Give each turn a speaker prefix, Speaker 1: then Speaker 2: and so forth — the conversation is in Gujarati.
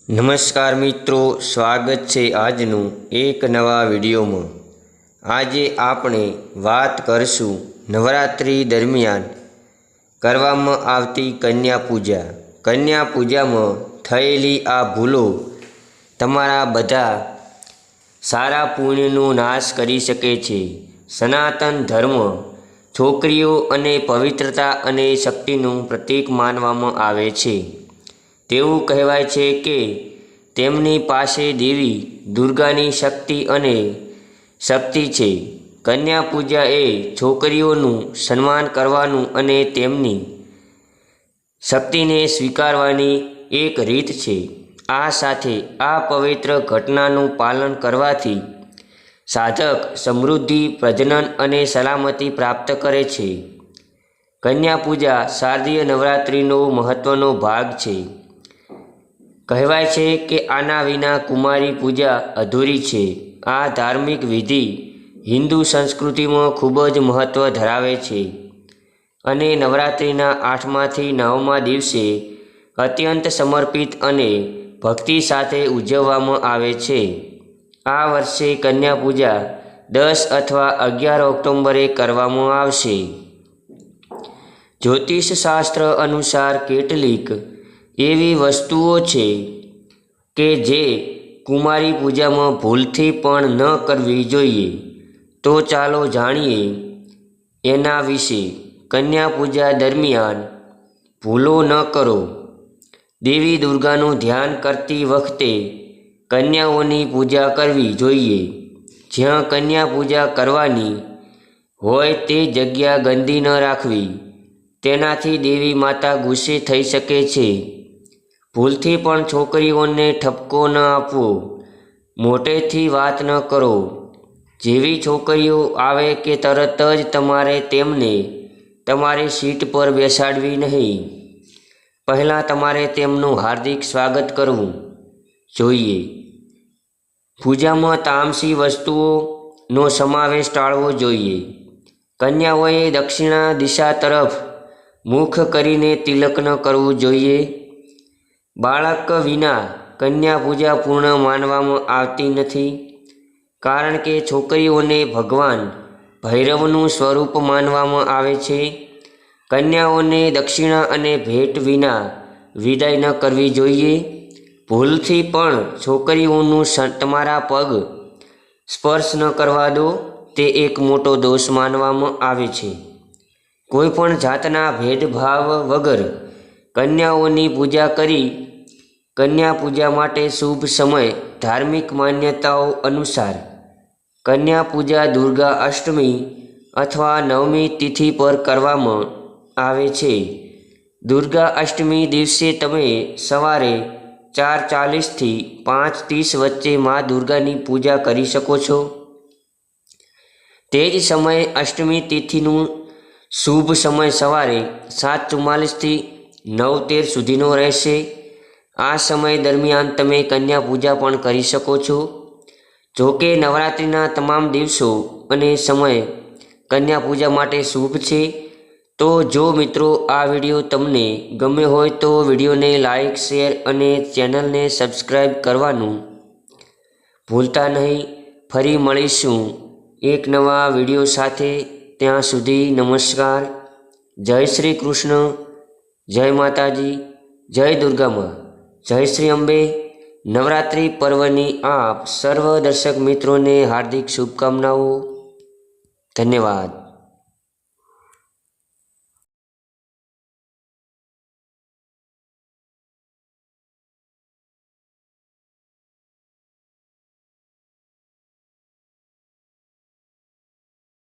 Speaker 1: નમસ્કાર મિત્રો, સ્વાગત છે આજનું એક નવા વિડીયોમાં। આજે આપણે વાત કરશું નવરાત્રિ દરમિયાન કરવામાં આવતી કન્યા પૂજા। કન્યા પૂજામાં થયેલી આ ભૂલો તમારા બધા સારા પુણ્યનો નાશ કરી શકે છે। સનાતન ધર્મ છોકરીઓ અને પવિત્રતા અને શક્તિનું પ્રતીક માનવામાં આવે છે। તેવું કહેવાય છે કે તેમની પાસે દેવી દુર્ગાની શક્તિ અને શક્તિ છે। કન્યા પૂજા એ છોકરીઓનું સન્માન કરવાનું અને તેમની શક્તિને સ્વીકારવાની એક રીત છે। આ સાથે આ પવિત્ર ઘટનાનું પાલન કરવાથી સાધક સમૃદ્ધિ, પ્રજનન અને સલામતી પ્રાપ્ત કરે છે। કન્યા પૂજા શારદીય નવરાત્રિનો મહત્વનો ભાગ છે। કહેવાય છે કે આના વિના કુમારી પૂજા અધૂરી છે। આ ધાર્મિક વિધિ હિન્દુ સંસ્કૃતિમાં ખૂબ જ મહત્ત્વ ધરાવે છે અને નવરાત્રિના 8માથી 9મા દિવસે અત્યંત સમર્પિત અને ભક્તિ સાથે ઉજવવામાં આવે છે। આ વર્ષે કન્યા પૂજા 10 અથવા 11 ઓક્ટોબરે કરવામાં આવશે। જ્યોતિષશાસ્ત્ર અનુસાર કેટલીક એવી વસ્તુઓ છે કે જે કુમારી પૂજામાં ભૂલથી પણ ન કરવી જોઈએ। તો ચાલો જાણીએ એના વિશે। કન્યા પૂજા દરમિયાન ભૂલો ન કરો। દેવી દુર્ગાનું ધ્યાન કરતી વખતે કન્યાઓની પૂજા કરવી જોઈએ। જ્યાં કન્યા પૂજા કરવાની હોય તે જગ્યા ગંદી ન રાખવી, તેનાથી દેવી માતા ગુસ્સે થઈ શકે છે। ભૂલથી પણ છોકરીઓને ઠપકો ન આપવો, મોટેથી વાત ન કરો। જેવી છોકરીઓ આવે કે તરત જ તમારે તેમને તમારી સીટ પર બેસાડવી નહીં। પહેલાં તમારે તેમનું હાર્દિક સ્વાગત કરવું જોઈએ। પૂજામાં તામસી વસ્તુઓનો સમાવેશ ટાળવો જોઈએ। કન્યાઓએ દક્ષિણા દિશા તરફ મુખ કરીને તિલક ન કરવું જોઈએ। બાળક વિના કન્યા પૂજા પૂર્ણ માનવામાં આવતી નથી, કારણ કે છોકરીઓને ભગવાન ભૈરવનું સ્વરૂપ માનવામાં આવે છે। કન્યાઓને દક્ષિણા અને ભેટ વિના વિદાય ન કરવી જોઈએ। ભૂલથી પણ છોકરીઓનું તમારા પગ સ્પર્શ ન કરવા દો, તે એક મોટો દોષ માનવામાં આવે છે। કોઈપણ જાતના ભેદભાવ વગર કન્યાઓની પૂજા કરી। કન્યા પૂજા માટે શુભ સમય। ધાર્મિક માન્યતાઓ અનુસાર કન્યા પૂજા દુર્ગા અષ્ટમી અથવા 9મી તિથિ પર કરવામાં આવે છે। દુર્ગા અષ્ટમી દિવસે તમે સવારે 4:40 થી 5:30 વચ્ચે મા દુર્ગાની પૂજા કરી શકો છો। તે જ સમયે અષ્ટમી તિથિનું શુભ સમય સવારે 7:44 થી 9:13 સુધીનો રહેશે। આ સમય દરમિયાન તમે કન્યા પૂજા પણ કરી શકો છો। જોકે નવરાત્રિના તમામ દિવસો અને સમય કન્યા પૂજા માટે શુભ છે। તો જો મિત્રો આ વિડીયો તમને ગમ્યો હોય તો વિડીયોને લાઈક, શેર અને ચેનલને સબસ્ક્રાઈબ કરવાનું ભૂલતા નહીં। ફરી મળીશું એક નવા વિડીયો સાથે। ત્યાં સુધી નમસ્કાર। જય શ્રી કૃષ્ણ, જય માતાજી, જય દુર્ગામાં, જય શ્રી અંબે। નવરાત્રિ પર્વની આપ સર્વ દર્શક મિત્રોને હાર્દિક શુભકામનાઓ। ધન્યવાદ।